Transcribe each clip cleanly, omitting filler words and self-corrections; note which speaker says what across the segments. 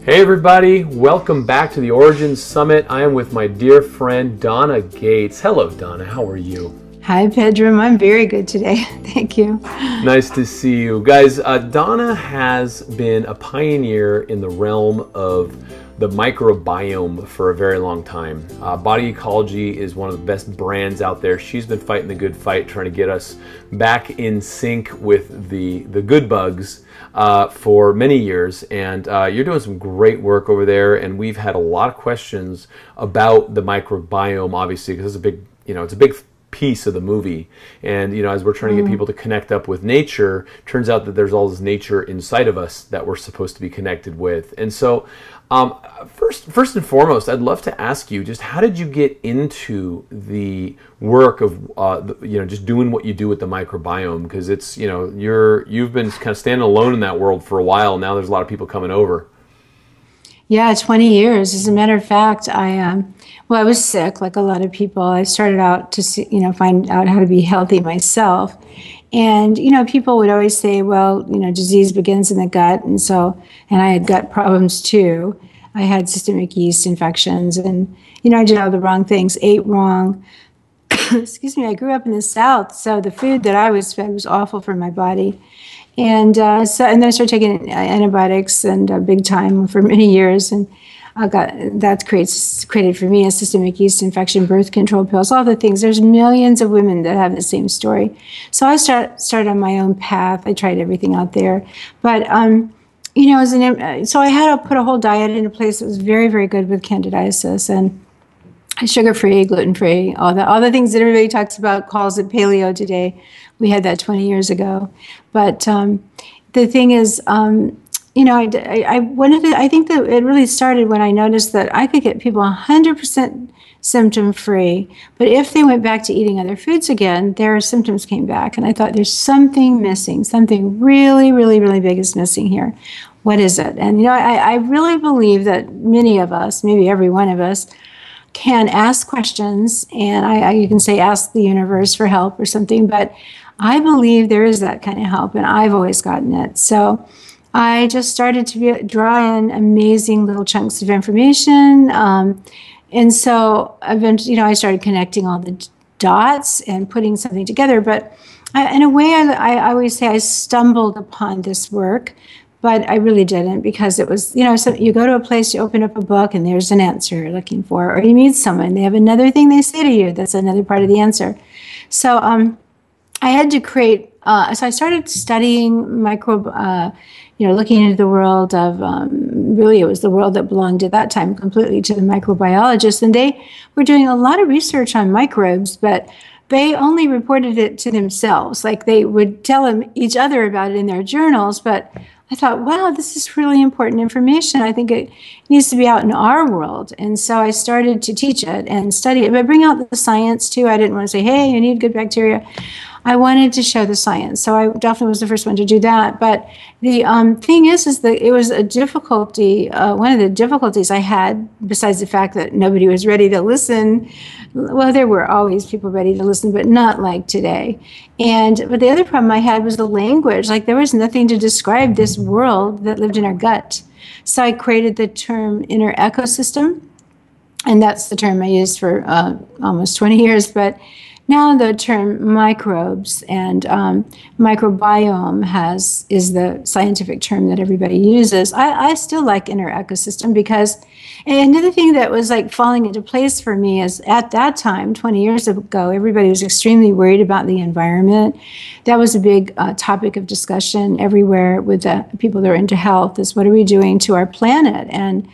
Speaker 1: Hey everybody, welcome back to the Origins Summit. I am with my dear friend Donna Gates. Hello Donna, how are you?
Speaker 2: Hi Pedram, I'm very good today. Thank you.
Speaker 1: Nice to see you. Guys, Donna has been a pioneer in the realm of the microbiome for a very long time. Body Ecology is one of the best brands out there. She's been fighting the good fight, trying to get us back in sync with the good bugs for many years. And you're doing some great work over there. And we've had a lot of questions about the microbiome, obviously, because it's a big, it's a big piece of the movie. And as we're trying to get people to connect up with nature, turns out that there's all this nature inside of us that we're supposed to be connected with. And so first and foremost, I'd love to ask you, just how did you get into the work of just doing what you do with the microbiome? Because it's you've been kind of standing alone in that world for a while. Now there's a lot of people coming over.
Speaker 2: Yeah, 20 years. As a matter of fact, I was sick like a lot of people. I started out to find out how to be healthy myself. And, people would always say, well, disease begins in the gut. And I had gut problems too. I had systemic yeast infections and, I did all the wrong things, ate wrong. Excuse me, I grew up in the South. So the food that I was fed was awful for my body. And then I started taking antibiotics and big time for many years, and that created for me a systemic yeast infection, birth control pills, all the things. There's millions of women that have the same story. So I started on my own path. I tried everything out there, but so I had to put a whole diet into place that was very, very good with candidiasis and sugar-free, gluten-free, all the things that everybody talks about, calls it paleo today. We had that 20 years ago. But the thing is, I think that it really started when I noticed that I could get people 100% symptom-free, but if they went back to eating other foods again, their symptoms came back. And I thought, there's something missing. Something really, really, really big is missing here. What is it? And, I really believe that many of us, maybe every one of us, can ask questions, and you can say ask the universe for help or something, but I believe there is that kind of help, and I've always gotten it. So I just started to draw in amazing little chunks of information, and so eventually, I started connecting all the dots and putting something together. But in a way, I always say I stumbled upon this work. But I really didn't, because it was, so you go to a place, you open up a book, and there's an answer you're looking for. Or you meet someone, they have another thing they say to you. That's another part of the answer. So I had to create, so I started studying looking into the world of, really it was the world that belonged at that time completely to the microbiologists. And they were doing a lot of research on microbes, but they only reported it to themselves. Like they would tell each other about it in their journals, but I thought, wow, this is really important information. I think it needs to be out in our world. And so I started to teach it and study it, but bring out the science too. I didn't want to say, hey, you need good bacteria. I wanted to show the science. So I definitely was the first one to do that. But the thing is that it was a difficulty. One of the difficulties I had, besides the fact that nobody was ready to listen, well, there were always people ready to listen, but not like today. But the other problem I had was the language. Like there was nothing to describe this world that lived in our gut. So I created the term inner ecosystem, and that's the term I used for almost 20 years. But now the term microbes and microbiome is the scientific term that everybody uses. I still like inner ecosystem, because another thing that was like falling into place for me is at that time, 20 years ago, everybody was extremely worried about the environment. That was a big topic of discussion everywhere with the people that are into health, is what are we doing to our planet and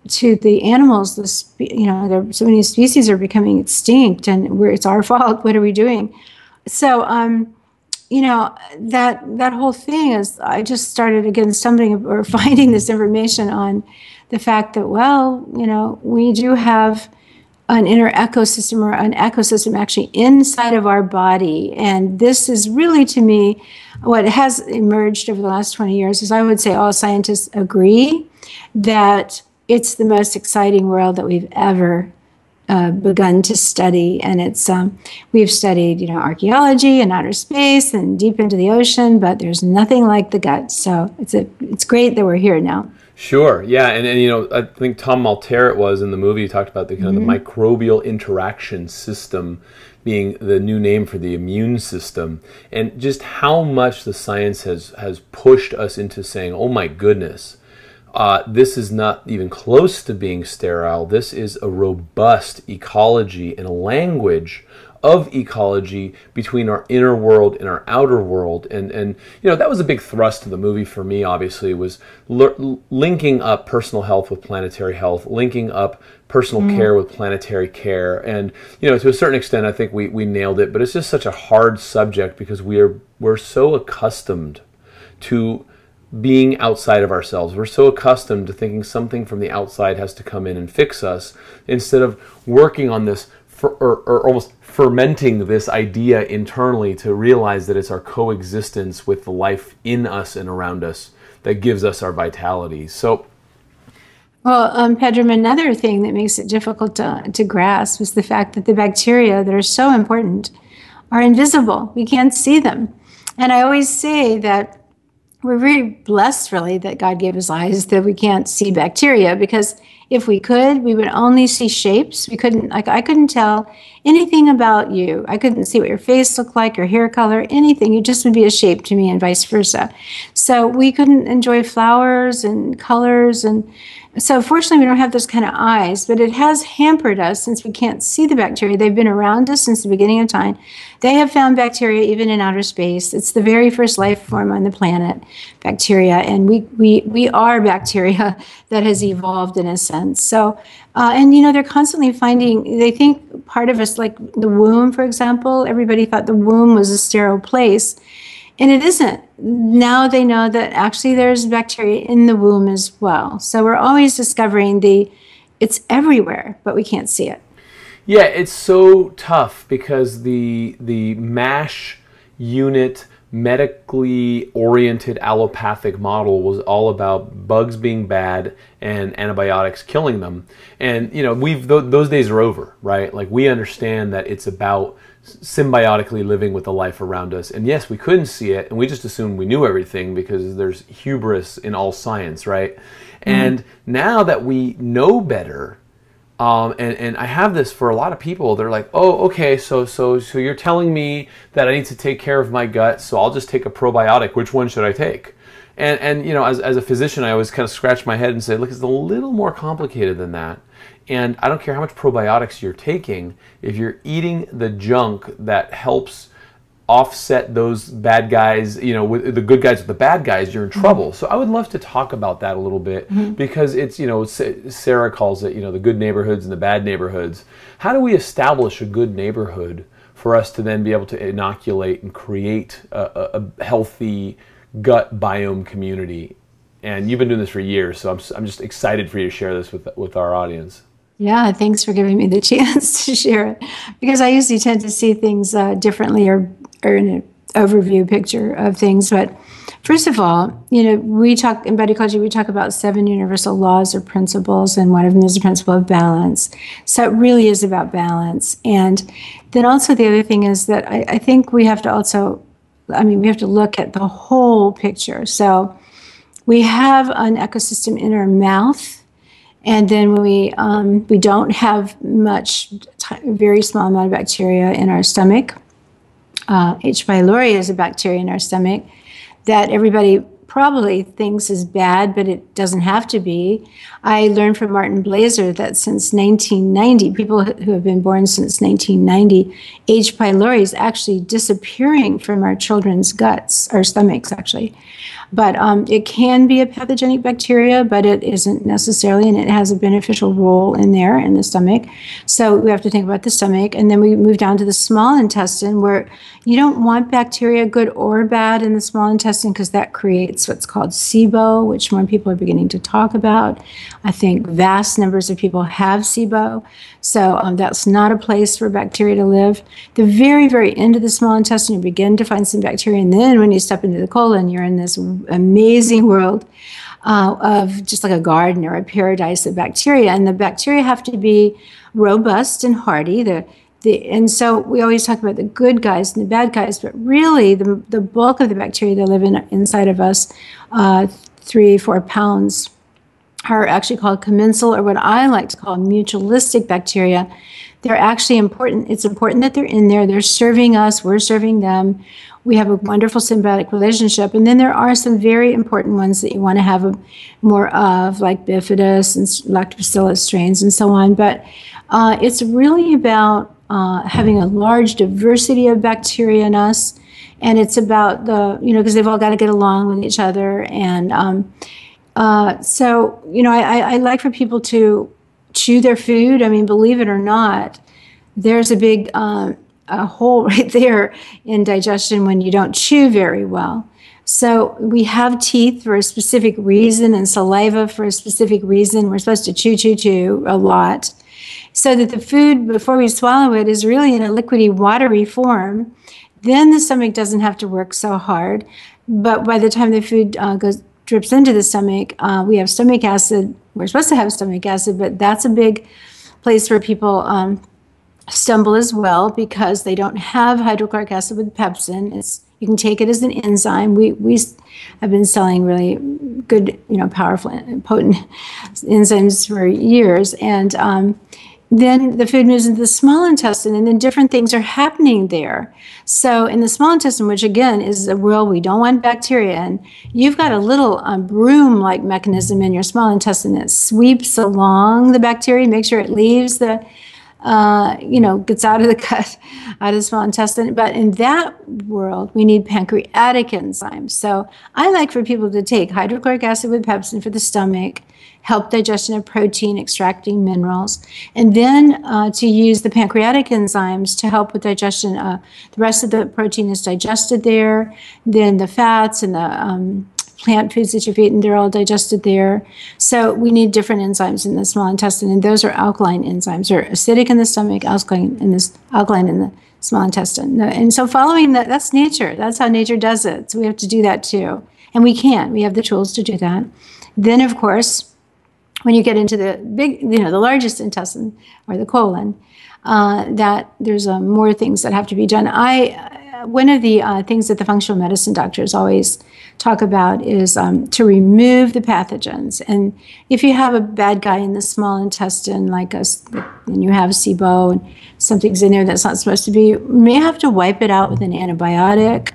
Speaker 2: to the animals. So many species are becoming extinct, and it's our fault. What are we doing? So, that whole thing is, I just started again stumbling or finding this information on the fact that, well, we do have an inner ecosystem, or an ecosystem actually inside of our body. And this is really, to me, what has emerged over the last 20 years is, I would say all scientists agree that it's the most exciting world that we've ever begun to study. And we've studied, archaeology and outer space and deep into the ocean, but there's nothing like the gut. So it's great that we're here now.
Speaker 1: Sure. Yeah. And you know, I think Tom Malter it was in the movie, he talked about the kind of the microbial interaction system being the new name for the immune system, and just how much the science has pushed us into saying, oh my goodness, this is not even close to being sterile. This is a robust ecology and a language of ecology between our inner world and our outer world. And you know, that was a big thrust of the movie for me, obviously, was linking up personal health with planetary health, linking up personal care with planetary care. And you know, to a certain extent, I think we nailed it, but it's just such a hard subject because we're so accustomed to being outside of ourselves. We're so accustomed to thinking something from the outside has to come in and fix us, instead of working on this or almost fermenting this idea internally to realize that it's our coexistence with the life in us and around us that gives us our vitality. So,
Speaker 2: well, Pedram, another thing that makes it difficult to grasp is the fact that the bacteria that are so important are invisible. We can't see them. And I always say that we're very blessed, really, that God gave us eyes that we can't see bacteria, because if we could, we would only see shapes. We couldn't, like, I couldn't tell anything about you. I couldn't see what your face looked like, your hair color, anything. You just would be a shape to me, and vice versa. So we couldn't enjoy flowers and colors. And so fortunately, we don't have those kind of eyes, but it has hampered us since we can't see the bacteria. They've been around us since the beginning of time. They have found bacteria even in outer space. It's the very first life form on the planet, bacteria, and we are bacteria that has evolved in a sense. So, and you know, they're constantly finding, they think part of us, like the womb, for example, everybody thought the womb was a sterile place, and it isn't. Now they know that actually there's bacteria in the womb as well. So we're always discovering it's everywhere, but we can't see it.
Speaker 1: Yeah, it's so tough because the MASH unit medically oriented allopathic model was all about bugs being bad and antibiotics killing them. And you know, those days are over, right? Like, we understand that it's about symbiotically living with the life around us. And yes, we couldn't see it, and we just assumed we knew everything because there's hubris in all science, right? And now that we know better, and I have this for a lot of people, they're like, oh, okay, so you're telling me that I need to take care of my gut, so I'll just take a probiotic. Which one should I take? And you know, as a physician, I always kind of scratch my head and say, look, it's a little more complicated than that. And I don't care how much probiotics you're taking, if you're eating the junk that helps offset those bad guys, you know, with the good guys with the bad guys, you're in trouble. So I would love to talk about that a little bit, because it's, you know, Sarah calls it, you know, the good neighborhoods and the bad neighborhoods. How do we establish a good neighborhood for us to then be able to inoculate and create a healthy gut biome community? And you've been doing this for years, so I'm just excited for you to share this with our audience.
Speaker 2: Yeah, thanks for giving me the chance to share it, because I usually tend to see things differently or in an overview picture of things. But first of all, you know, we talk in Body Ecology, we talk about 7 universal laws or principles, and one of them is the principle of balance. So it really is about balance. And then also the other thing is that I think we have to also, we have to look at the whole picture. So we have an ecosystem in our mouth. And then when we don't have much, very small amount of bacteria in our stomach. H. pylori is a bacteria in our stomach that everybody probably thinks is bad, but it doesn't have to be. I learned from Martin Blaser that since 1990, people who have been born since 1990, H. pylori is actually disappearing from our children's guts, our stomachs actually. But it can be a pathogenic bacteria, but it isn't necessarily, and it has a beneficial role in there in the stomach. So we have to think about the stomach, and then we move down to the small intestine, where you don't want bacteria, good or bad, in the small intestine, because that creates what's called SIBO, which more people are beginning to talk about. I think vast numbers of people have SIBO, so that's not a place for bacteria to live. The very, very end of the small intestine, you begin to find some bacteria, and then when you step into the colon, you're in this amazing world of just like a garden or a paradise of bacteria. And the bacteria have to be robust and hardy. And so we always talk about the good guys and the bad guys, but really the bulk of the bacteria that live inside of us, 3-4 pounds are actually called commensal, or what I like to call mutualistic bacteria. They're actually important. It's important that they're in there. They're serving us. We're serving them. We have a wonderful symbiotic relationship. And then there are some very important ones that you want to have more of, like bifidus and lactobacillus strains and so on. But it's really about having a large diversity of bacteria in us. And it's about because they've all got to get along with each other. And so, I like for people to chew their food. I mean, believe it or not, there's a big a hole right there in digestion when you don't chew very well. So we have teeth for a specific reason and saliva for a specific reason. We're supposed to chew a lot, so that the food, before we swallow it, is really in a liquidy, watery form. Then the stomach doesn't have to work so hard. But by the time the food drips into the stomach, we have stomach acid. We're supposed to have stomach acid, but that's a big place where people stumble as well, because they don't have hydrochloric acid with pepsin. You can take it as an enzyme. We have been selling really good, powerful, potent enzymes for years. And then the food moves into the small intestine, and then different things are happening there. So in the small intestine, which again is a world we don't want bacteria in, you've got a little broom-like mechanism in your small intestine that sweeps along the bacteria, makes sure it leaves the gets out of the gut, out of the small intestine. But in that world, we need pancreatic enzymes. So I like for people to take hydrochloric acid with pepsin for the stomach, help digestion of protein, extracting minerals, and then to use the pancreatic enzymes to help with digestion. The rest of the protein is digested there. Then the fats and the plant foods that you've eaten, they're all digested there. So we need different enzymes in the small intestine, and those are alkaline enzymes. They're acidic in the stomach, alkaline in the small intestine. And so following that, that's nature. That's how nature does it. So we have to do that too. And we can. We have the tools to do that. Then, of course, when you get into the big, the largest intestine, or the colon, that there's more things that have to be done. One of the things that the functional medicine doctors always talk about is to remove the pathogens. And if you have a bad guy in the small intestine, like us, and you have SIBO and something's in there that's not supposed to be, you may have to wipe it out with an antibiotic.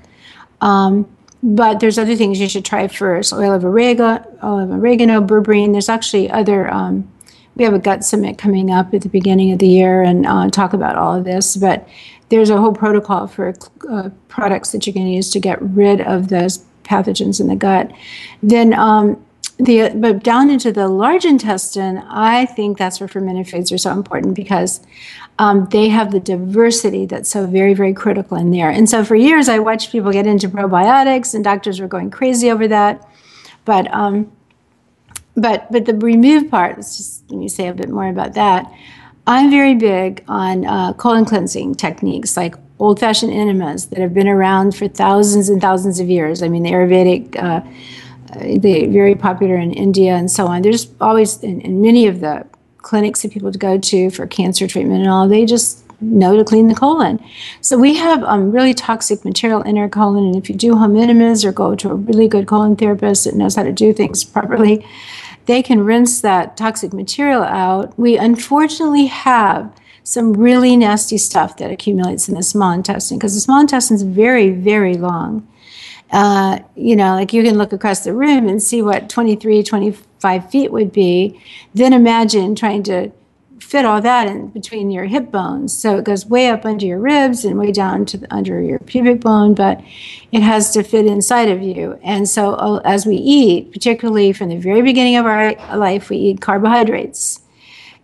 Speaker 2: But there's other things you should try first. Oil of oregano, berberine. There's actually other, we have a gut summit coming up at the beginning of the year and talk about all of this. But there's a whole protocol for products that you can use to get rid of those pathogens in the gut. Then, but down into the large intestine, I think that's where fermented foods are so important, because they have the diversity that's so very, very critical in there. And so for years, I watched people get into probiotics, and doctors were going crazy over that. But the remove part, let me say a bit more about that. I'm very big on colon cleansing techniques, like old-fashioned enemas that have been around for thousands and thousands of years. I mean, the Ayurvedic, they're very popular in India and so on. There's always, in many of the clinics that people go to for cancer treatment and all, they just know to clean the colon. So we have really toxic material in our colon, and if you do home enemas or go to a really good colon therapist that knows how to do things properly, they can rinse that toxic material out. We unfortunately have some really nasty stuff that accumulates in the small intestine, because the small intestine is very, very long. Like you can look across the room and see what 23, 25 feet would be. Then imagine trying to fit all that in between your hip bones. So it goes way up under your ribs and way down to under your pubic bone, but it has to fit inside of you. And so as we eat, particularly from the very beginning of our life, we eat carbohydrates.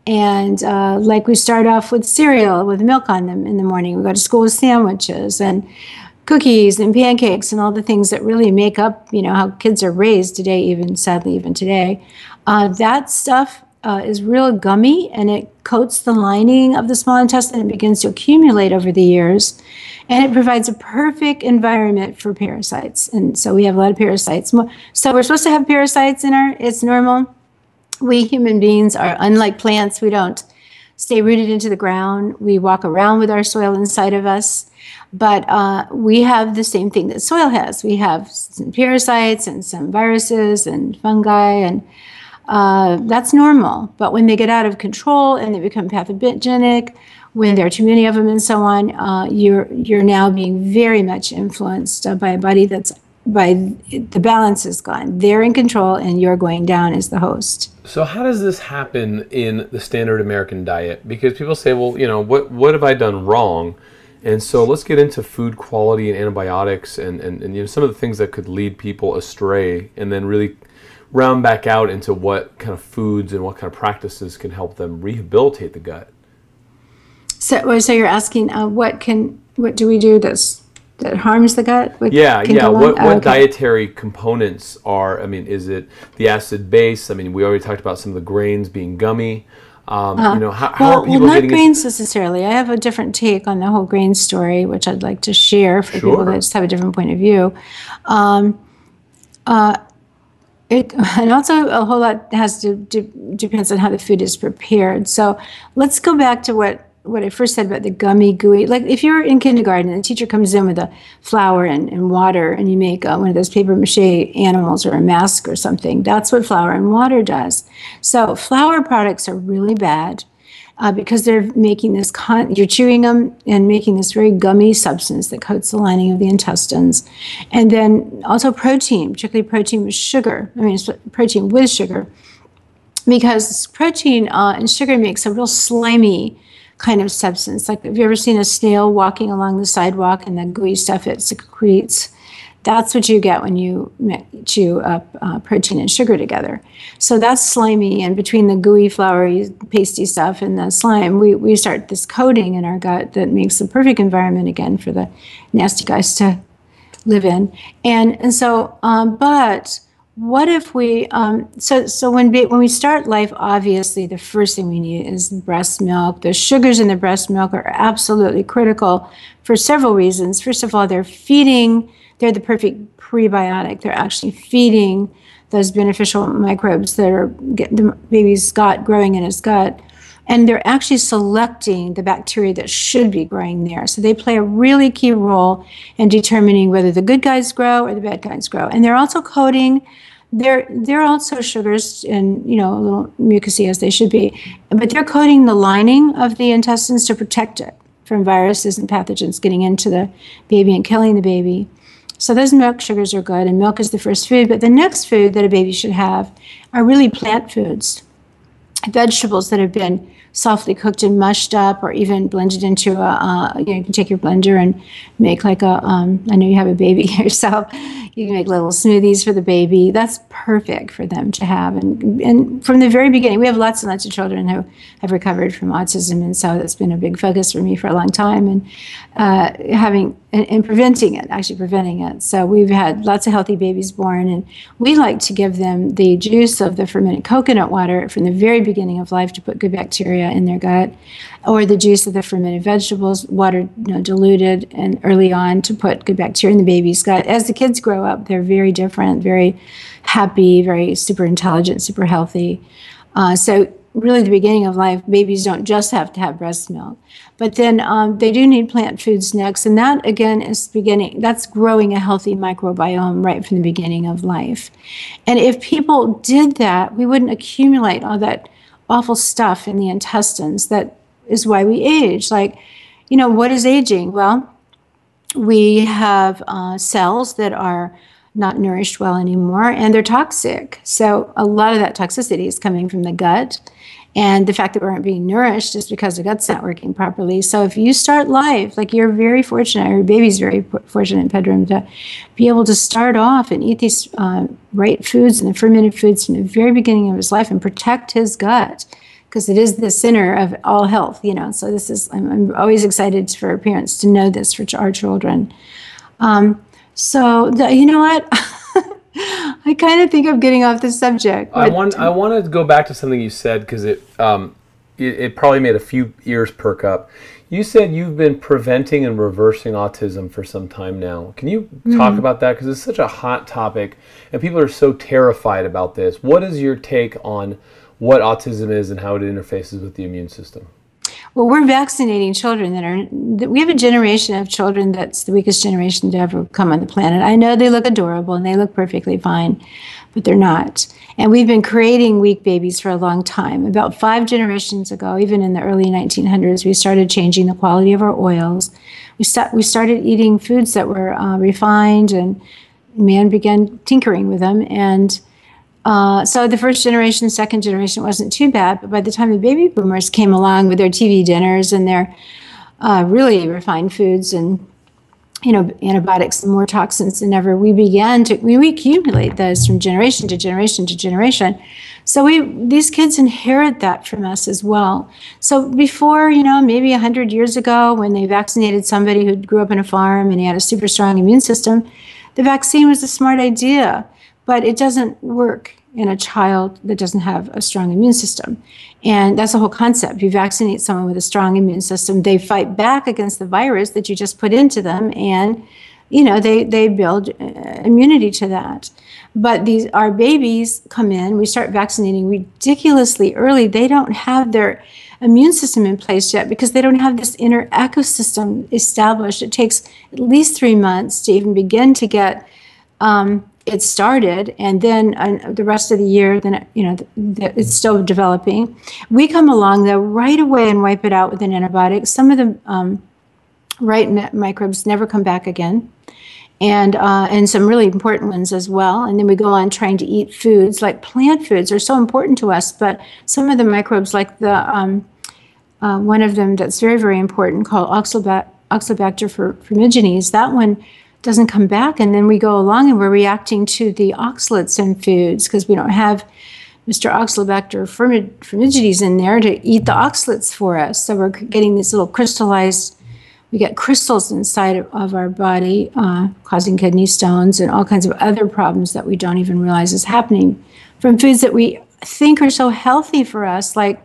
Speaker 2: And like we start off with cereal with milk on them in the morning. We go to school with sandwiches and cookies and pancakes and all the things that really make up, how kids are raised today, even sadly, even today. That stuff is real gummy, and it coats the lining of the small intestine. It begins to accumulate over the years, and it provides a perfect environment for parasites. And so we have a lot of parasites. So we're supposed to have parasites it's normal. We human beings are unlike plants. We don't stay rooted into the ground. We walk around with our soil inside of us, but we have the same thing that soil has. We have some parasites and some viruses and fungi and That's normal. But when they get out of control and they become pathogenic, when there are too many of them and so on, you're now being very much influenced by a body the balance is gone. They're in control and you're going down as the host.
Speaker 1: So how does this happen in the standard American diet? Because people say, well, what have I done wrong? And so let's get into food quality and antibiotics and some of the things that could lead people astray, and then really round back out into what kind of foods and what kind of practices can help them rehabilitate the gut.
Speaker 2: So you're asking what do we do that harms the gut? What
Speaker 1: dietary components are? I mean, is it the acid base? I mean, we already talked about some of the grains being gummy. How are people
Speaker 2: not
Speaker 1: getting
Speaker 2: grains necessarily. I have a different take on the whole grain story, which I'd like to share for people that just have a different point of view. And also a whole lot depends on how the food is prepared. So let's go back to what I first said about the gummy, gooey. Like if you're in kindergarten and the teacher comes in with a flour and water and you make one of those paper mache animals or a mask or something, that's what flour and water does. So flour products are really bad because they're making this, you're chewing them and making this very gummy substance that coats the lining of the intestines. And then also protein, particularly protein with sugar. Protein with sugar. Because protein and sugar makes a real slimy kind of substance. Like, have you ever seen a snail walking along the sidewalk and the gooey stuff it secretes? That's what you get when you chew up protein and sugar together. So that's slimy, and between the gooey, floury, pasty stuff and the slime, we start this coating in our gut that makes the perfect environment again for the nasty guys to live in. And so, but what if we, so when we start life, obviously the first thing we need is breast milk. The sugars in the breast milk are absolutely critical for several reasons. First of all, they're the perfect prebiotic. They're actually feeding those beneficial microbes that are the baby's gut, growing in his gut. And they're actually selecting the bacteria that should be growing there. So they play a really key role in determining whether the good guys grow or the bad guys grow. And they're also coating, they're also sugars and, a little mucousy as they should be, but they're coating the lining of the intestines to protect it from viruses and pathogens getting into the baby and killing the baby. So those milk sugars are good, and milk is the first food. But the next food that a baby should have are really plant foods, vegetables that have been softly cooked and mushed up, or even blended into you can take your blender and make like I know you have a baby yourself, you can make little smoothies for the baby. That's perfect for them to have. And from the very beginning, we have lots and lots of children who have recovered from autism, and so that's been a big focus for me for a long time, and preventing it. So we've had lots of healthy babies born, and we like to give them the juice of the fermented coconut water from the very beginning of life to put good bacteria in their gut, or the juice of the fermented vegetables, water diluted and early on to put good bacteria in the baby's gut. As the kids grow up, they're very different, very happy, very super intelligent, super healthy. So really the beginning of life, babies don't just have to have breast milk, but then they do need plant foods next. And that again is that's growing a healthy microbiome right from the beginning of life. And if people did that, we wouldn't accumulate all that awful stuff in the intestines. That is why we age. Like, what is aging? Well, we have cells that are not nourished well anymore, and they're toxic. So a lot of that toxicity is coming from the gut. And the fact that we aren't being nourished is because the gut's not working properly. So if you start life, like you're very fortunate, your baby's very fortunate, Pedram, to be able to start off and eat these right foods and the fermented foods from the very beginning of his life and protect his gut, because it is the center of all health, So this is, I'm always excited for parents to know this for our children. You know what? I kind of think I'm getting off the subject.
Speaker 1: I want to go back to something you said, because it probably made a few ears perk up. You said you've been preventing and reversing autism for some time now. Can you talk about that? Because it's such a hot topic, and people are so terrified about this. What is your take on what autism is and how it interfaces with the immune system?
Speaker 2: Well, we're vaccinating children we have a generation of children that's the weakest generation to ever come on the planet. I know they look adorable and they look perfectly fine, but they're not. And we've been creating weak babies for a long time. About 5 generations ago, even in the early 1900s, we started changing the quality of our oils. We started eating foods that were refined, and man began tinkering with them. And so the first generation, second generation wasn't too bad. But by the time the baby boomers came along with their TV dinners and their really refined foods and antibiotics and more toxins than ever, we accumulate those from generation to generation to generation. So these kids inherit that from us as well. So before, maybe 100 years ago, when they vaccinated somebody who grew up on a farm and he had a super strong immune system, the vaccine was a smart idea, but it doesn't work in a child that doesn't have a strong immune system. And that's the whole concept. You vaccinate someone with a strong immune system, they fight back against the virus that you just put into them, and they build immunity to that. But our babies come in, we start vaccinating ridiculously early. They don't have their immune system in place yet because they don't have this inner ecosystem established. It takes at least 3 months to even begin to get it started, and then the rest of the year, then it's still developing. We come along though right away and wipe it out with an antibiotic. Some of the right microbes never come back again, and some really important ones as well. And then we go on trying to eat foods like plant foods are so important to us, but some of the microbes, like the one of them that's very, very important called Oxalobacter formigenes, that one doesn't come back, and then we go along and we're reacting to the oxalates in foods because we don't have Mr. Oxalobacter formigenes in there to eat the oxalates for us. So we're getting these little we get crystals inside of our body, causing kidney stones and all kinds of other problems that we don't even realize is happening from foods that we think are so healthy for us. Like,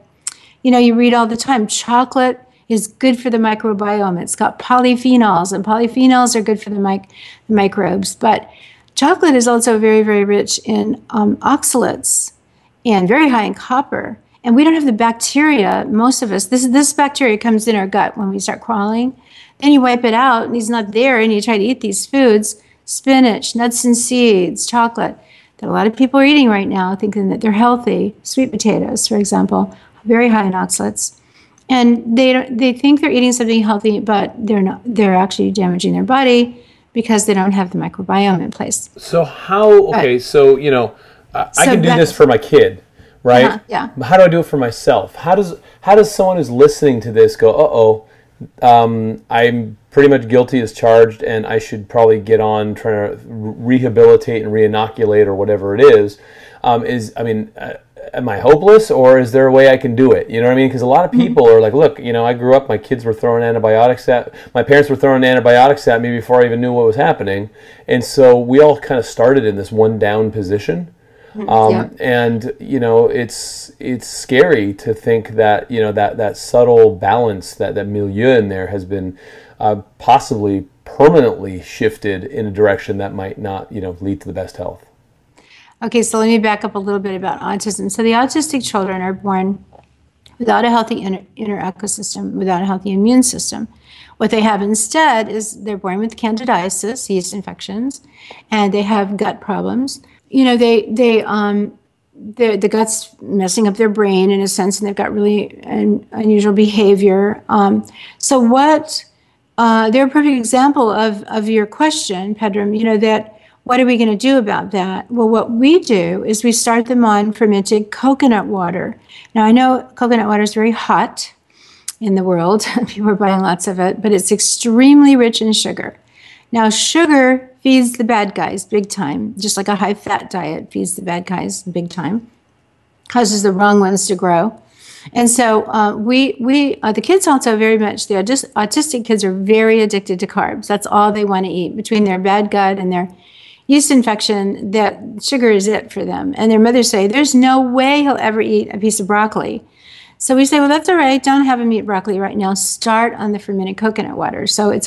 Speaker 2: you read all the time, chocolate is good for the microbiome. It's got polyphenols, and polyphenols are good for the microbes. But chocolate is also very, very rich in oxalates and very high in copper. And we don't have the bacteria, most of us. This bacteria comes in our gut when we start crawling. Then you wipe it out, and he's not there, and you try to eat these foods, spinach, nuts and seeds, chocolate, that a lot of people are eating right now, thinking that they're healthy. Sweet potatoes, for example, very high in oxalates. And they think they're eating something healthy, but they're not. They're actually damaging their body because they don't have the microbiome in place.
Speaker 1: So I can do this for my kid, right?
Speaker 2: Yeah.
Speaker 1: But how do I do it for myself? How does someone who's listening to this go, I'm pretty much guilty as charged, and I should probably get on trying to rehabilitate and re-inoculate or whatever it is? Am I hopeless, or is there a way I can do it? You know what I mean? Because a lot of people are like, look, I grew up, my kids were throwing my parents were throwing antibiotics at me before I even knew what was happening. And so we all kind of started in this one down position. And, it's scary to think that, that subtle balance, that milieu in there has been possibly permanently shifted in a direction that might not, lead to the best health.
Speaker 2: Okay, so let me back up a little bit about autism. So the autistic children are born without a healthy inner ecosystem, without a healthy immune system. What they have instead is they're born with candidiasis, yeast infections, and they have gut problems. The gut's messing up their brain in a sense, and they've got really unusual behavior. They're a perfect example of your question, Pedram, that what are we going to do about that? Well, what we do is we start them on fermented coconut water. Now, I know coconut water is very hot in the world. People are buying lots of it, but it's extremely rich in sugar. Now, sugar feeds the bad guys big time, just like a high-fat diet feeds the bad guys big time, causes the wrong ones to grow. And so the kids also very much, the autistic kids are very addicted to carbs. That's all they want to eat. Between their bad gut and their yeast infection, that sugar is it for them. And their mothers say, there's no way he'll ever eat a piece of broccoli. So we say, well, that's all right. Don't have him eat broccoli right now. Start on the fermented coconut water. So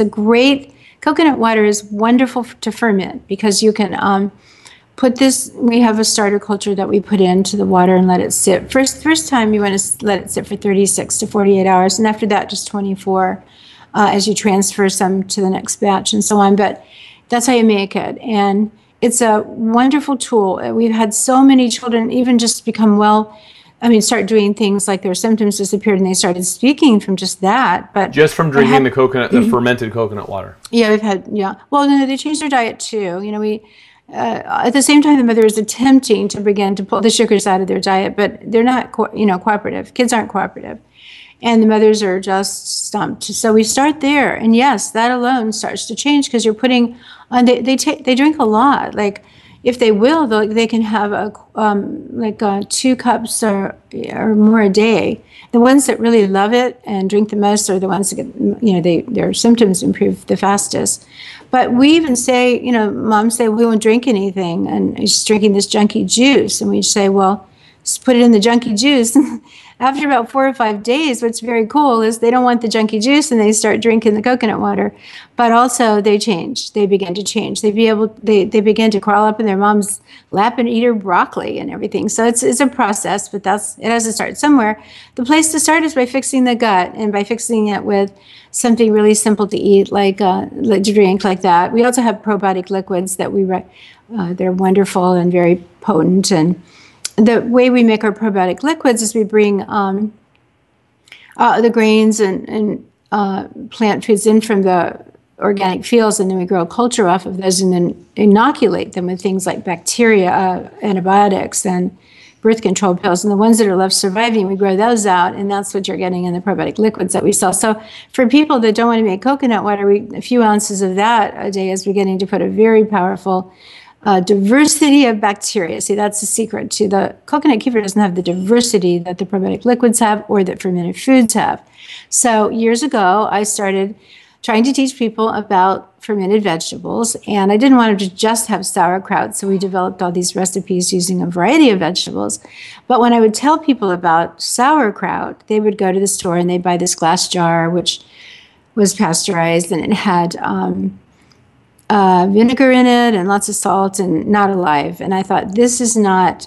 Speaker 2: coconut water is wonderful to ferment because you can we have a starter culture that we put into the water and let it sit. First time you want to let it sit for 36 to 48 hours. And after that, just 24 as you transfer some to the next batch and so on. But that's how you make it. And it's a wonderful tool. We've had so many children even just become well, I mean, start doing things like their symptoms disappeared and they started speaking from just that. But
Speaker 1: just from drinking the fermented coconut water.
Speaker 2: Yeah, we've had, yeah. Well, no, they changed their diet too. You know, at the same time, the mother is attempting to begin to pull the sugars out of their diet, but they're not, cooperative. Kids aren't cooperative. And the mothers are just stumped. So we start there. And yes, that alone starts to change because you're putting on, they drink a lot. Like, if they will, they can have 2 cups or more a day. The ones that really love it and drink the most are the ones that get, their symptoms improve the fastest. But we even say, moms say, we won't drink anything, and she's drinking this junky juice. And we say, well, just put it in the junky juice. After about 4 or 5 days, what's very cool is they don't want the junky juice and they start drinking the coconut water. But also they change. They begin to change. They begin to crawl up in their mom's lap and eat her broccoli and everything. So it's a process, but it has to start somewhere. The place to start is by fixing the gut and by fixing it with something really simple to eat, like to drink like that. We also have probiotic liquids that they're wonderful and very potent. And the way we make our probiotic liquids is we bring the grains and plant foods in from the organic fields, and then we grow a culture off of those and then inoculate them with things like bacteria, antibiotics, and birth control pills. And the ones that are left surviving, we grow those out, and that's what you're getting in the probiotic liquids that we sell. So for people that don't want to make coconut water, a few ounces of that a day is beginning to put a very powerful diversity of bacteria. See, that's the secret to the coconut kefir. Doesn't have the diversity that the probiotic liquids have or that fermented foods have. So years ago, I started trying to teach people about fermented vegetables, and I didn't want them to just have sauerkraut, so we developed all these recipes using a variety of vegetables. But when I would tell people about sauerkraut, they would go to the store and they'd buy this glass jar, which was pasteurized, and it had vinegar in it and lots of salt and not alive. And I thought, this is not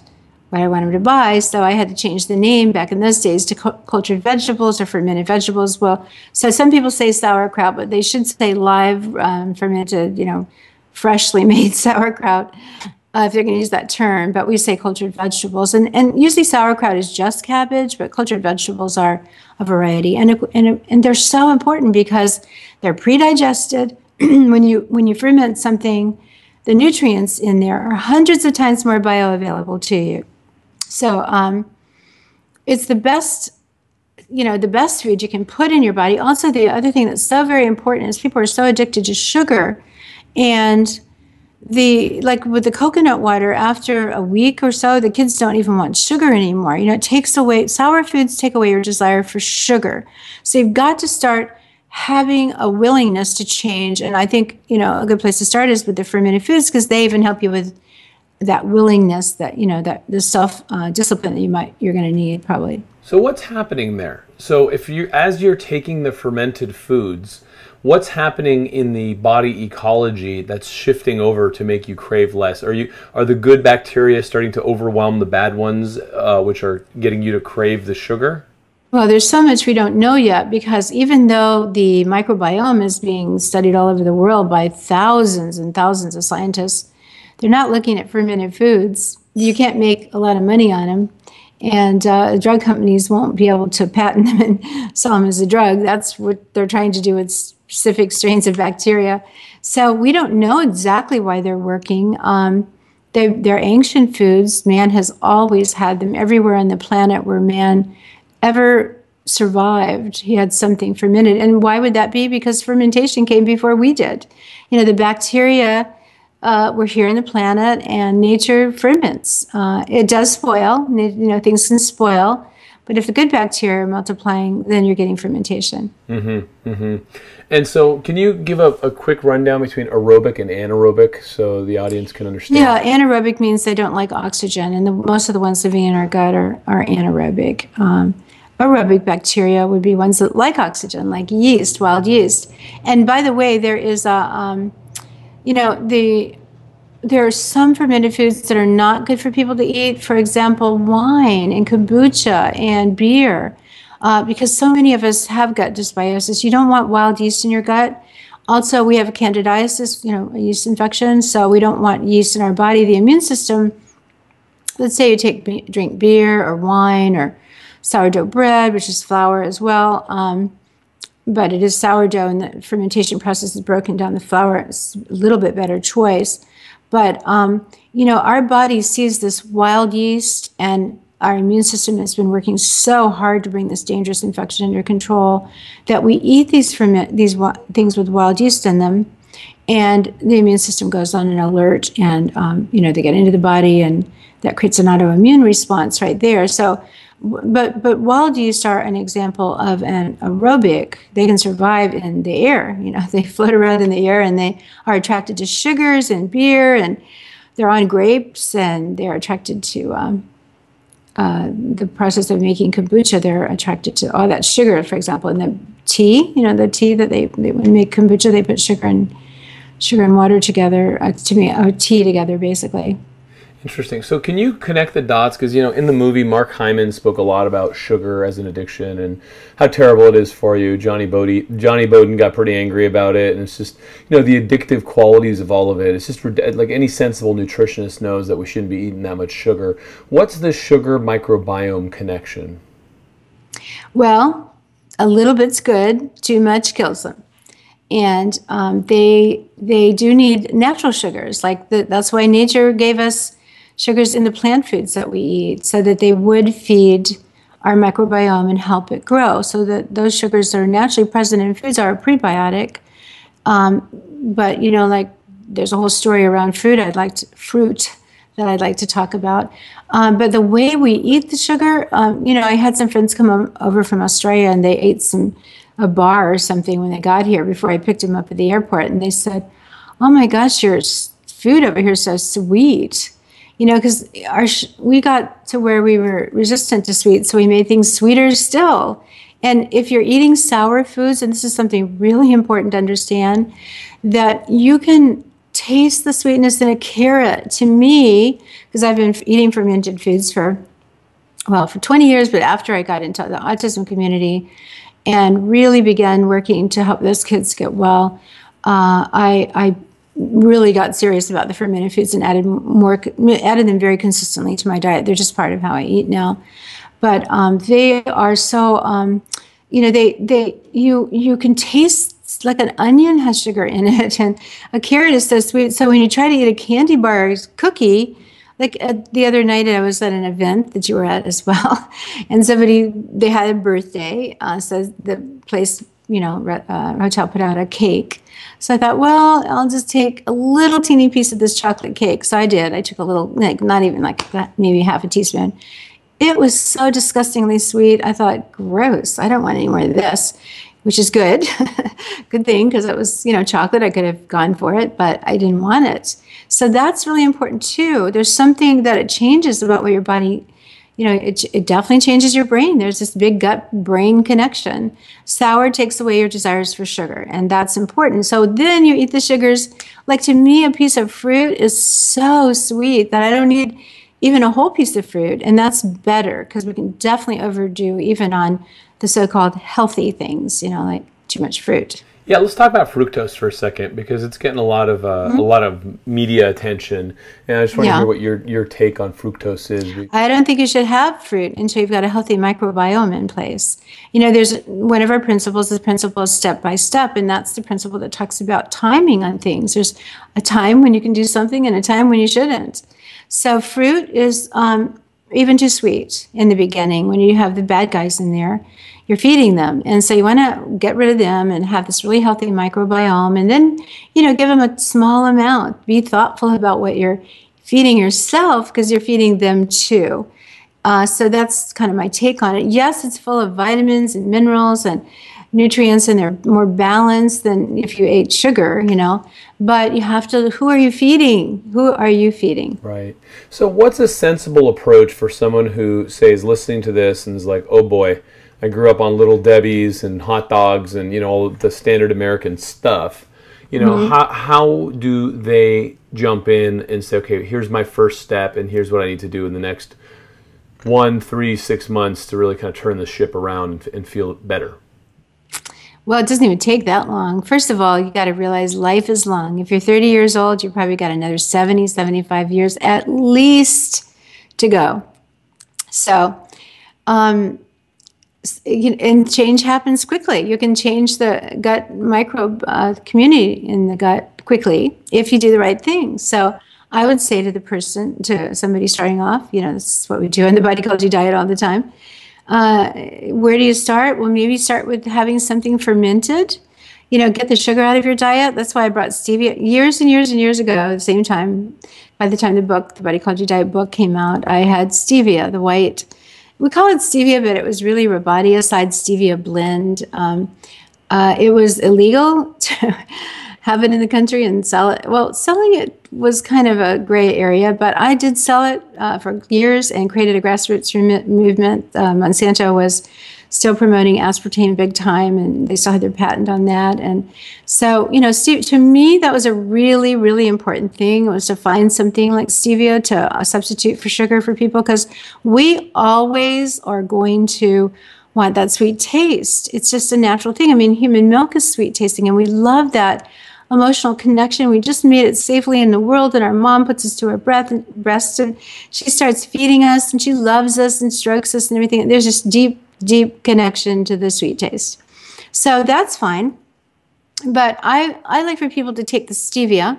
Speaker 2: what I want them to buy. So I had to change the name back in those days to cultured vegetables or fermented vegetables. Well, so some people say sauerkraut, but they should say live fermented, freshly made sauerkraut if they're going to use that term. But we say cultured vegetables. And usually sauerkraut is just cabbage, but cultured vegetables are a variety. And they're so important because they're pre-digested. When you ferment something, the nutrients in there are hundreds of times more bioavailable to you. So it's the best, the best food you can put in your body. Also, the other thing that's so very important is people are so addicted to sugar, and like with the coconut water, after a week or so, the kids don't even want sugar anymore. It takes away, sour foods take away your desire for sugar. So you've got to start having a willingness to change. And I think, a good place to start is with the fermented foods, because they even help you with that willingness, that, that the self-discipline that you're going to need probably.
Speaker 1: So what's happening there? So as you're taking the fermented foods, what's happening in the body ecology that's shifting over to make you crave less? Are the good bacteria starting to overwhelm the bad ones, which are getting you to crave the sugar?
Speaker 2: Well, there's so much we don't know yet, because even though the microbiome is being studied all over the world by thousands and thousands of scientists, they're not looking at fermented foods. You can't make a lot of money on them, and drug companies won't be able to patent them and sell them as a drug. That's what they're trying to do with specific strains of bacteria. So we don't know exactly why they're working. They're ancient foods. Man has always had them everywhere on the planet where man ever survived. He had something fermented. And why would that be? Because fermentation came before we did. The bacteria were here on the planet, and nature ferments. It does spoil. Things can spoil. But if the good bacteria are multiplying, then you're getting fermentation.
Speaker 1: Mm-hmm, mm-hmm. And so can you give a quick rundown between aerobic and anaerobic so the audience can understand?
Speaker 2: Yeah, anaerobic means they don't like oxygen, and most of the ones living in our gut are anaerobic. Aerobic bacteria would be ones that like oxygen, like yeast, wild yeast. And by the way, there is there are some fermented foods that are not good for people to eat. For example, wine and kombucha and beer, because so many of us have gut dysbiosis. You don't want wild yeast in your gut. Also, we have a candidiasis, a yeast infection, so we don't want yeast in our body. The immune system, let's say you drink beer or wine or sourdough bread, which is flour as well, but it is sourdough, and the fermentation process is broken down the flour. It's a little bit better choice. But, our body sees this wild yeast, and our immune system has been working so hard to bring this dangerous infection under control that we eat these things with wild yeast in them, and the immune system goes on an alert, and, they get into the body, and that creates an autoimmune response right there. So, but wild yeast are an example of an aerobic. They can survive in the air. They float around in the air, and they are attracted to sugars and beer, and they're on grapes, and they're attracted to the process of making kombucha. They're attracted to all that sugar, for example, in the tea. The tea that they when make kombucha, they put sugar and water together tea together, basically.
Speaker 1: Interesting. So can you connect the dots? Because, in the movie, Mark Hyman spoke a lot about sugar as an addiction and how terrible it is for you. Johnny Bowden got pretty angry about it. And it's just, the addictive qualities of all of it. It's just like any sensible nutritionist knows that we shouldn't be eating that much sugar. What's the sugar microbiome connection?
Speaker 2: Well, a little bit's good. Too much kills them. And they do need natural sugars. That's why nature gave us sugars in the plant foods that we eat, so that they would feed our microbiome and help it grow. So that those sugars that are naturally present in foods are a prebiotic. But there's a whole story around fruit that I'd like to talk about. But the way we eat the sugar, I had some friends come over from Australia, and they ate a bar or something when they got here before I picked them up at the airport, and they said, "Oh my gosh, your food over here is so sweet." Because we got to where we were resistant to sweet, so we made things sweeter still. And if you're eating sour foods, and this is something really important to understand, that you can taste the sweetness in a carrot. To me, because I've been eating fermented foods for 20 years, but after I got into the autism community and really began working to help those kids get well, I really got serious about the fermented foods and added them very consistently to my diet. They're just part of how I eat now. But they are so, you can taste, like an onion has sugar in it, and a carrot is so sweet. So when you try to eat a candy bar cookie, the other night I was at an event that you were at as well, and they had a birthday, so the place, hotel put out a cake. So I thought, well, I'll just take a little teeny piece of this chocolate cake. So I did. I took a little, not even like that, maybe half a teaspoon. It was so disgustingly sweet. I thought, gross. I don't want any more of this, which is good. Good thing, because it was, chocolate. I could have gone for it, but I didn't want it. So that's really important too. There's something that it changes about what your body, it definitely changes your brain. There's this big gut-brain connection. Sour takes away your desires for sugar, and that's important. So then you eat the sugars. Like, to me, a piece of fruit is so sweet that I don't need even a whole piece of fruit, and that's better, because we can definitely overdo even on the so-called healthy things, like too much fruit.
Speaker 1: Yeah, let's talk about fructose for a second, because it's getting a lot of media attention, and I just want to hear what your take on fructose is.
Speaker 2: I don't think you should have fruit until you've got a healthy microbiome in place. There's one of our principles. The principle is step by step, and that's the principle that talks about timing on things. There's a time when you can do something and a time when you shouldn't. So fruit is even too sweet in the beginning. When you have the bad guys in there, you're feeding them. And so you want to get rid of them and have this really healthy microbiome, and then, give them a small amount. Be thoughtful about what you're feeding yourself, because you're feeding them too. So that's kind of my take on it. Yes, it's full of vitamins and minerals and nutrients, and they're more balanced than if you ate sugar, but you have to, who are you feeding? Who are you feeding?
Speaker 1: Right. So what's a sensible approach for someone who, say, is listening to this and is like, oh boy, I grew up on Little Debbie's and hot dogs and, all the standard American stuff. How do they jump in and say, okay, here's my first step, and here's what I need to do in the next 1, 3, 6 months to really kind of turn the ship around and feel better?
Speaker 2: Well, it doesn't even take that long. First of all, you got to realize life is long. If you're 30 years old, you probably got another 70, 75 years at least to go. So, and change happens quickly. You can change the gut microbe community in the gut quickly if you do the right thing. So I would say to somebody starting off, this is what we do in the Body Ecology diet all the time. Where do you start? Well, maybe start with having something fermented. Get the sugar out of your diet. That's why I brought stevia years and years and years ago. At the same time, by the time the Body Ecology diet book came out, I had stevia, the white. We call it stevia, but it was really Rhodiola stevia blend. It was illegal to have it in the country and sell it. Well, selling it was kind of a gray area, but I did sell it for years and created a grassroots movement. Monsanto was still promoting aspartame big time, and they still had their patent on that. And so, to me, that was a really, really important thing, was to find something like stevia to substitute for sugar for people, because we always are going to want that sweet taste. It's just a natural thing. I mean, human milk is sweet tasting, and we love that emotional connection. We just made it safely in the world, and our mom puts us to her breast, and she starts feeding us, and she loves us and strokes us and everything. There's just deep connection to the sweet taste. So that's fine. But I like for people to take the stevia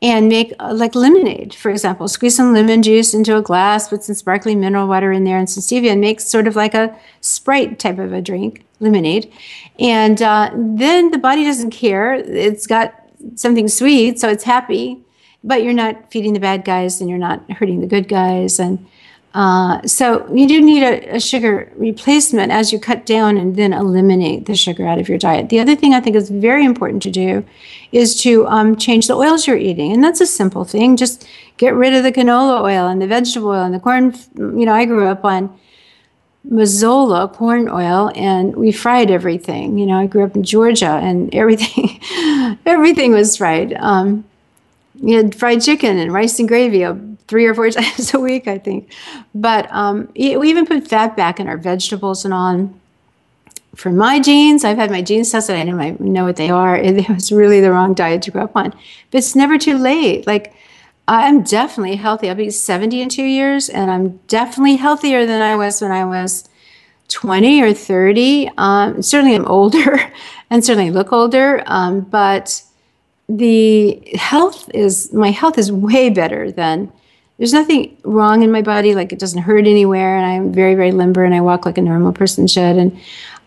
Speaker 2: and make like lemonade, for example. Squeeze some lemon juice into a glass, put some sparkling mineral water in there and some stevia, and make sort of like a Sprite type of a drink, lemonade. And then the body doesn't care. It's got something sweet, so it's happy, but you're not feeding the bad guys and you're not hurting the good guys. And so you do need a sugar replacement as you cut down and then eliminate the sugar out of your diet. The other thing I think is very important to do is to change the oils you're eating. And that's a simple thing. Just get rid of the canola oil and the vegetable oil and the corn. I grew up on Mazola corn oil, and we fried everything. I grew up in Georgia, and everything was fried. You had fried chicken and rice and gravy 3 or 4 times a week, I think. But we even put fat back in our vegetables and on. For my genes, I've had my genes tested. I know what they are. It was really the wrong diet to grow up on. But it's never too late. Like, I'm definitely healthy. I'll be 70 in 2 years, and I'm definitely healthier than I was when I was 20 or 30. Certainly I'm older and certainly look older, but my health is way better than, there's nothing wrong in my body, like it doesn't hurt anywhere, and I'm very, very limber, and I walk like a normal person should, and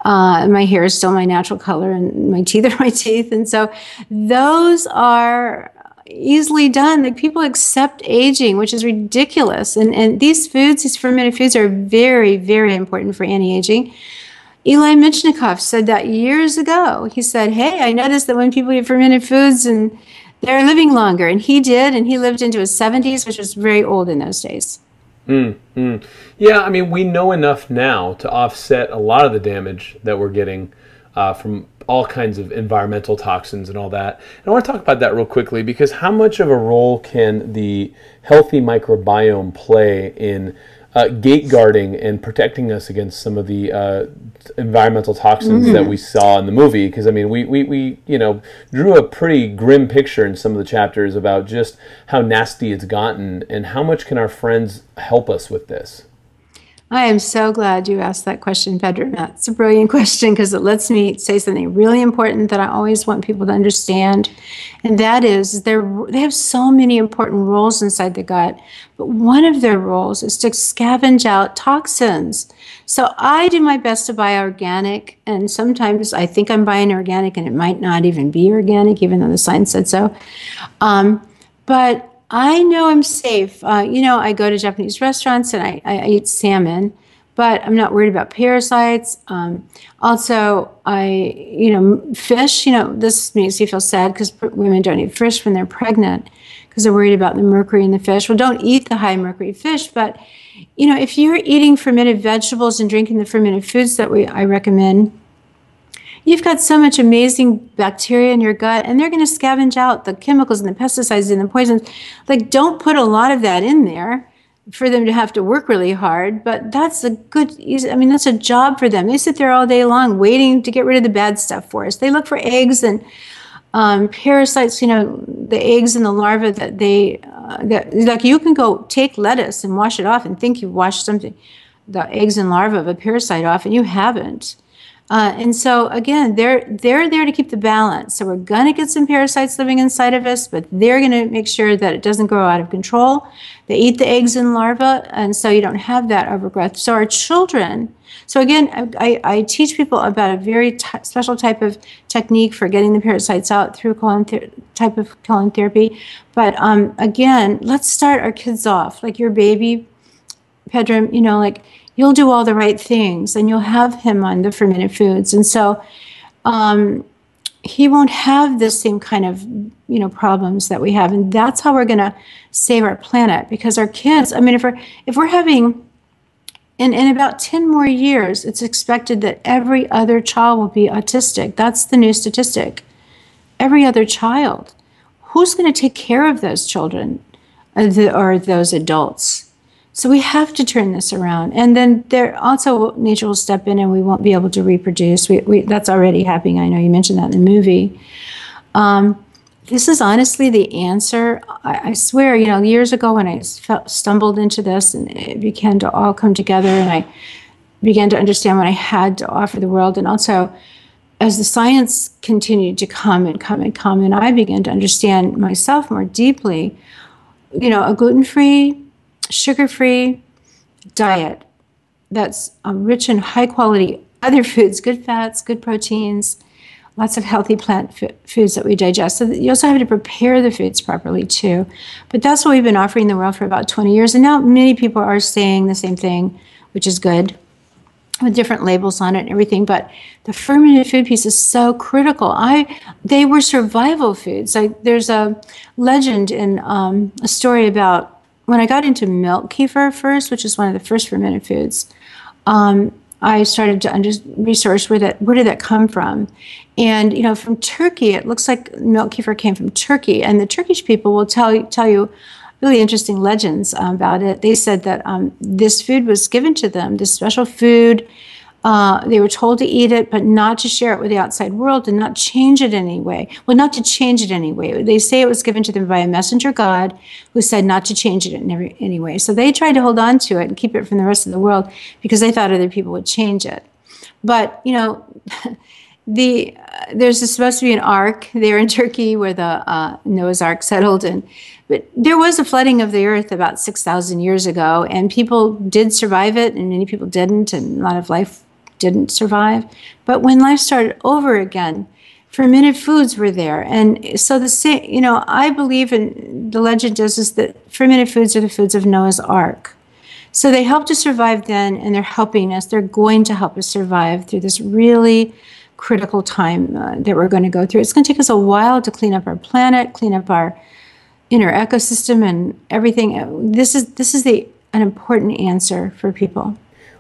Speaker 2: my hair is still my natural color, and my teeth are my teeth, and so those are easily done. Like, people accept aging, which is ridiculous, and these fermented foods are very, very important for anti-aging. Eli Michnikov said that years ago. He said, hey, I noticed that when people eat fermented foods, and they're living longer. And he did, and he lived into his 70s, which was very old in those days.
Speaker 1: Yeah, I mean, we know enough now to offset a lot of the damage that we're getting from all kinds of environmental toxins and all that. And I want to talk about that real quickly, because how much of a role can the healthy microbiome play in gate guarding and protecting us against some of the environmental toxins that we saw in the movie? Because I mean, we drew a pretty grim picture in some of the chapters about just how nasty it's gotten, and how much can our friends help us with this?
Speaker 2: I am so glad you asked that question, Pedram. That's a brilliant question, because it lets me say something really important that I always want people to understand. And that is, they have so many important roles inside the gut, but one of their roles is to scavenge out toxins. So I do my best to buy organic, and sometimes I think I'm buying organic and it might not even be organic, even though the science said so. But I know I'm safe. I go to Japanese restaurants and I eat salmon, but I'm not worried about parasites. Also, fish, this makes me feel sad, because women don't eat fish when they're pregnant because they're worried about the mercury in the fish. Well, don't eat the high mercury fish, but, if you're eating fermented vegetables and drinking the fermented foods that I recommend, you've got so much amazing bacteria in your gut, and they're going to scavenge out the chemicals and the pesticides and the poisons. Like, don't put a lot of that in there. for them to have to work really hard, but that's a good, I mean, that's a job for them. They sit there all day long waiting to get rid of the bad stuff for us. They look for eggs and parasites, you know, the eggs and the larvae that like you can go take lettuce and wash it off and think you've washed something, the eggs and larvae of a parasite off, and you haven't. And so again, they're there to keep the balance. So we're going to get some parasites living inside of us, but they're going to make sure that it doesn't grow out of control. They eat the eggs and larvae, and so you don't have that overgrowth. So our children, so again, I teach people about a very special type of technique for getting the parasites out through type of colon therapy. But again, let's start our kids off, like your baby, Pedram, you know, like, you'll do all the right things and you'll have him on the fermented foods. And so he won't have the same kind of, you know, problems that we have. And that's how we're going to save our planet, because our kids, I mean, if we're having, in about 10 more years, it's expected that every other child will be autistic. That's the new statistic. Every other child. Who's going to take care of those children or those adults? So we have to turn this around. And then there also, nature will step in and we won't be able to reproduce. That's already happening. I know you mentioned that in the movie. This is honestly the answer. I swear, you know, years ago when I stumbled into this and it began to all come together and I began to understand what I had to offer the world. And also, as the science continued to come and come and come, and I began to understand myself more deeply, you know, a gluten-free, sugar-free diet that's rich in high-quality other foods, good fats, good proteins, lots of healthy plant foods that we digest. So you also have to prepare the foods properly too. But that's what we've been offering the world for about 20 years. And now many people are saying the same thing, which is good, with different labels on it and everything. But the fermented food piece is so critical. They were survival foods. There's a legend in a story about when I got into milk kefir first, which is one of the first fermented foods, I started to research where did that come from. And, you know, from Turkey, it looks like milk kefir came from Turkey. And the Turkish people will tell you really interesting legends about it. They said that this food was given to them, this special food. They were told to eat it, but not to share it with the outside world and not change it anyway. Well, not to change it anyway. They say it was given to them by a messenger God who said not to change it in any way. So they tried to hold on to it and keep it from the rest of the world because they thought other people would change it. But, you know, there's supposed to be an ark there in Turkey where the Noah's Ark settled. But there was a flooding of the earth about 6,000 years ago, and people did survive it, and many people didn't, and a lot of life didn't survive. But when life started over again, fermented foods were there. And so you know, I believe in the legend is that fermented foods are the foods of Noah's Ark. So they helped us survive then, and they're helping us. They're going to help us survive through this really critical time that we're going to go through. It's going to take us a while to clean up our planet, clean up our inner ecosystem and everything. This is an important answer for people.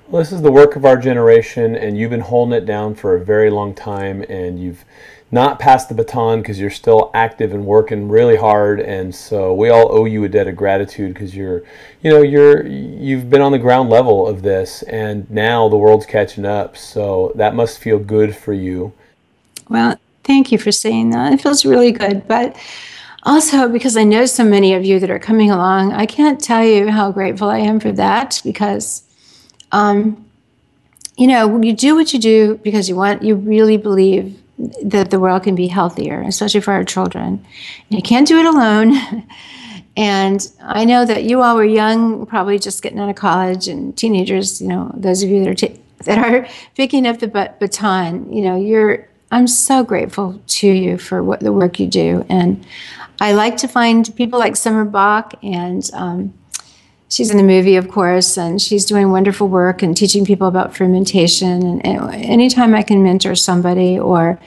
Speaker 1: Well, this is the work of our generation, and you've been holding it down for a very long time, and you've not passed the baton because you're still active and working really hard. And so we all owe you a debt of gratitude because you've been on the ground level of this, and now the world's catching up. So that must feel good for you.
Speaker 2: Well, thank you for saying that. It feels really good, but also because I know so many of you that are coming along, I can't tell you how grateful I am for that because, you know, you do what you do because you really believe that the world can be healthier, especially for our children. You can't do it alone. And I know that you all were young, probably just getting out of college, and teenagers, you know, those of you that are picking up the baton, you know, I'm so grateful to you for the work you do. And I like to find people like Summer Bach, and she's in the movie, of course, and she's doing wonderful work and teaching people about fermentation. And anytime I can mentor somebody or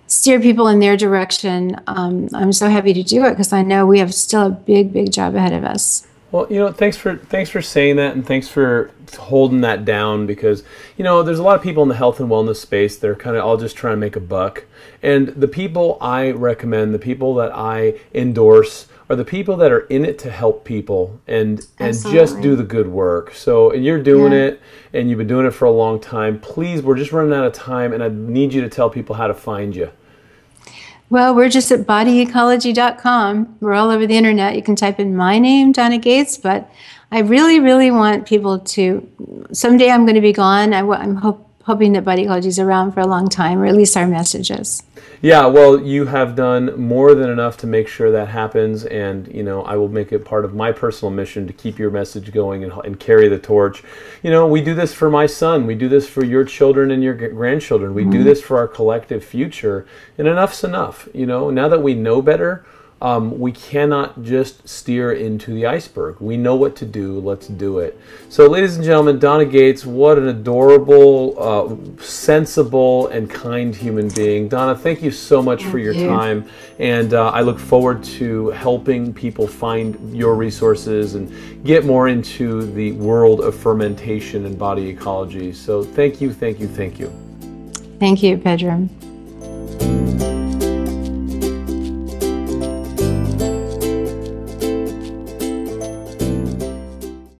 Speaker 2: steer people in their direction, I'm so happy to do it because I know we have still a big, big job ahead of us.
Speaker 1: Well, thanks for saying that, and thanks for holding that down, because there's a lot of people in the health and wellness space. They're kind of all just trying to make a buck, and the people I recommend, the people that I endorse, are the people that are in it to help people and just do the good work. So, and you're doing it, and you've been doing it for a long time. Please, we're just running out of time, and I need you to tell people how to find you.
Speaker 2: Well, we're just at bodyecology.com. We're all over the internet. You can type in my name, Donna Gates, but I really, really want people to, someday I'm going to be gone. I'm hoping that Body Ecology is around for a long time, or at least our messages.
Speaker 1: Yeah, well, you have done more than enough to make sure that happens, and I will make it part of my personal mission to keep your message going and carry the torch. We do this for my son, we do this for your children and your grandchildren, we do this for our collective future, and enough's enough. Now that we know better, we cannot just steer into the iceberg. We know what to do. Let's do it. So, ladies and gentlemen, Donna Gates, what an adorable, sensible, and kind human being. Donna, thank you so much for your time. And I look forward to helping people find your resources and get more into the world of fermentation and body ecology. So thank you, thank you, thank you.
Speaker 2: Thank you, Pedram.